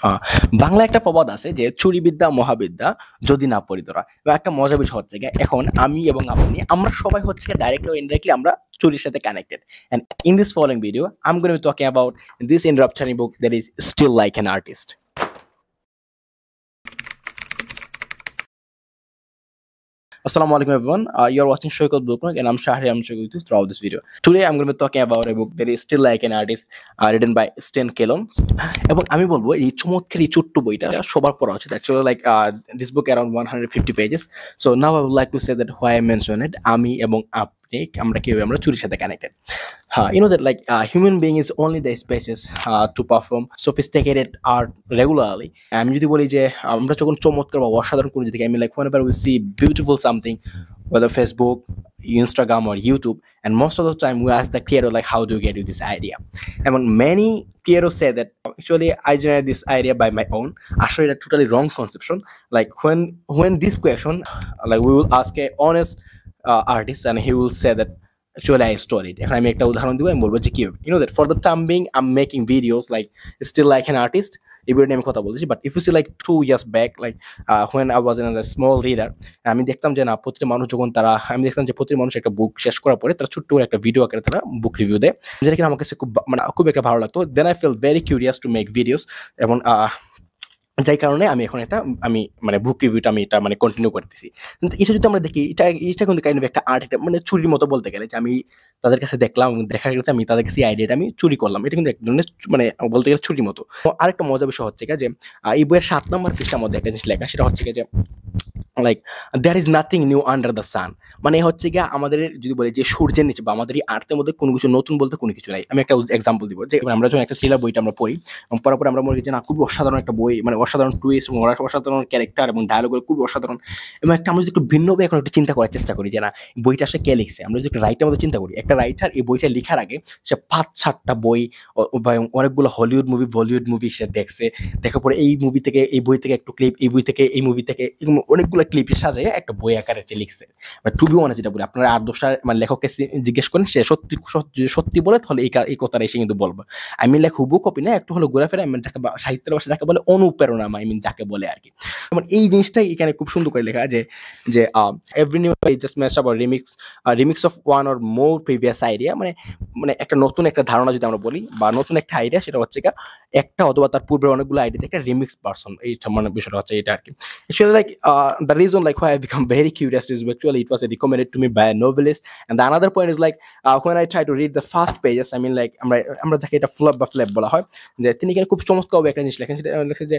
আহ, বাংলা একটা প্রবাদ আছে যে চুরি বিদ্যা মহাবিদ্যা যদি না পড়ি তোরা। এবং একটা মজার বিষয় হচ্ছে গিয়ে, এখন আমি এবং আপনি আমরা সবাই হচ্ছে ডাইরেক্টলি ও ইনডাইরেক্টলি আমরা চুরির সাথে connected. And in this following video I am going to talking about this interruption book that is still like an artist. Assalamu alaikum everyone. You are watching Shoykot Bookmark and I'm Shahri. I'm Shoykot with you throughout this video. Today I'm going to be talking about a book that is still like an artist, written by Sten Kellon. এবং আমি বলবো এই চমৎকার এই ছোট্ট বইটা সবার পড়া উচিত। Actually like this book around 150 pages. So now I would like to say that why I mention it. আমি এবং আপনি আমরা কিভাবে আমরা চুরির সাথে connected. You know that like human being is only the species to perform sophisticated art regularly. আমি যদি বলি যে আমরা যখন চমৎকার বা অসাধারণ কোনো যদি আমি like whenever we see beautiful something, whether Facebook, Instagram or YouTube, and most of the time we ask the creator like how do you get you this idea. And many creators say that actually I generated this idea by my own. Actually a totally wrong conception. Like when this question like we will ask a honest artist and he will say that actually I studied. এখন আমি একটা উদাহরণ দিব, আমি বলবো যে কি হবে, you know that for the time being I'm making videos like still like an artist এই ভিডিও নিয়ে আমি কথা বলতেছি। But if you see like 2 years back like when I was in a small reader, আমি দেখতাম যে না প্রতিটা মানুষ যখন আমি দেখতাম যে প্রতিটা মানুষ একটা বুক শেষ করার পরে তারা ছোট্ট করে একটা ভিডিও আকারে তারা বুক রিভিউ দেয়, যেটা কিনা আমার কাছে খুব একটা ভালো লাগতো। Then I feel very curious to make videos এবং যাই কারণে আমি এখন আমি বুক রিভিউটা আমি এটা কন্টিনিউ করতেছি। কিন্তু এটা যদি আমরা দেখি এটা কিন্তু কাইন্ড অফ একটা আর্ট, একটা চুরির মতো বলতে গেলে, যে আমি তাদের কাছে দেখলাম, দেখার গেছে আমি তাদের কাছে আইডিয়াটা আমি চুরি করলাম। এটা কিন্তু এক ধরনের বলতে গেলে চুরির মতো। আরেকটা মজার বিষয় হচ্ছে যে এই বইয়ের 7 নম্বর পৃষ্ঠার মধ্যে একটা জিনিস লেখা, সেটা হচ্ছে যে like there is nothing new under the sun. হচ্ছে গিয়ে আমাদের যদি বলি যে সূর্যের নিচে বা আমাদের এই আর্টের মধ্যে কোনো কিছু নতুন বলতে কোনো কিছু নাই। আমি একটা এক্সাম্পল দিব যে আমরা যখন একটা থ্রিলার বইটা আমরা পড়ি এবং পড়ার পরে আমরা মনে করি যে না খুবই অসাধারণ একটা বই, অসাধারণ টুইস্ট এবং অসাধারণ ক্যারেক্টার এবং ডায়ালগুলো খুবই অসাধারণ। এবং আমরা যদি একটু ভিন্নভাবে এখন একটু চিন্তা করার চেষ্টা করি যে না বইটা আসলে কে লিখছে, আমরা যদি একটা রাইটার মধ্যে চিন্তা করি, একটা রাইটার এই বইটা লেখার আগে সে 5-7টা বই বা অনেকগুলো হলিউড মুভি বলিউড মুভি সে দেখছে, দেখার পরে এই মুভি থেকে এই বই থেকে একটু ক্লিপ, এই বই থেকে এই মুভি থেকে অনেকগুলো ক্লিপ সাজায় একটা বই আকারে লিখছে। টু বি অনেস্ট যেটা বলি, আপনারা 8-10টা লেখককে জিজ্ঞেস করেন, সে সত্যি বলে তাহলে এই কথাটা এসে কিন্তু বলবো। আই মিন লাইক হুবু কপি না, একটু হলো ঘোরাফেরা, যাকে সাহিত্যের ভাষা যাকে বলে অনুপ্রেরণা, আই মিন যাকে বলে আর কি। এই জিনিসটাই এখানে খুব সুন্দর করে লেখা যে every new is just match up remix of one or more previous idea. একটা নতুন একটা ধারণা যদি আমরা বলি বা নতুন একটা আইডিয়া, সেটা হচ্ছে একটা অথবা তার পূর্বের অনেকগুলো আইডিয়া থেকে রিমিক্স ভার্সন, এইটা বিষয়টা হচ্ছে এটা আর কি। Actually like the reason like why I become very curious is actually it was recommended to me by a novelist, and the another point is like when I try to read the first pages, I mean like আমরা যাকে এটা flop বা flap বলা হয়, যে তিনি এখানে খুব চমৎকার একটা জিনিস লেখেন, সেটা লেখেন যে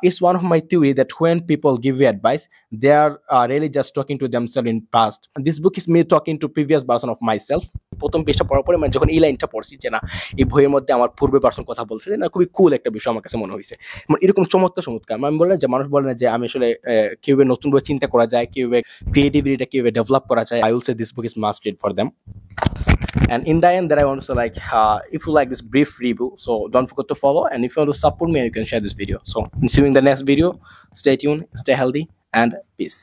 it's one of my theory that when people give you advice they are really just talking to themselves in past. This book is me talking to previous version of myself. প্রথম পেজটা পড়ার পরে যখন এই লাইনটা পড়ছি যে না এই বইয়ের মধ্যে আমার পূর্বের পার্সন কথা বলছে, না খুবই কুল একটা বিষয় আমার কাছে মনে হয়েছে। এরকম চমৎকার আমি বললাম যে মানুষ বলে না যে আমি আসলে কিভাবে নতুনভাবে চিন্তা করা যায়, কিভাবে ক্রিয়েটিভিটিটা কিভাবে ডেভেলপ করা যায়, I will say this book is must read for them. And in the end that I want to say like if you like this brief review, so don't forget to follow, and if you want to support me you can share this video. So see you in the next video. Stay tuned, stay healthy, and peace.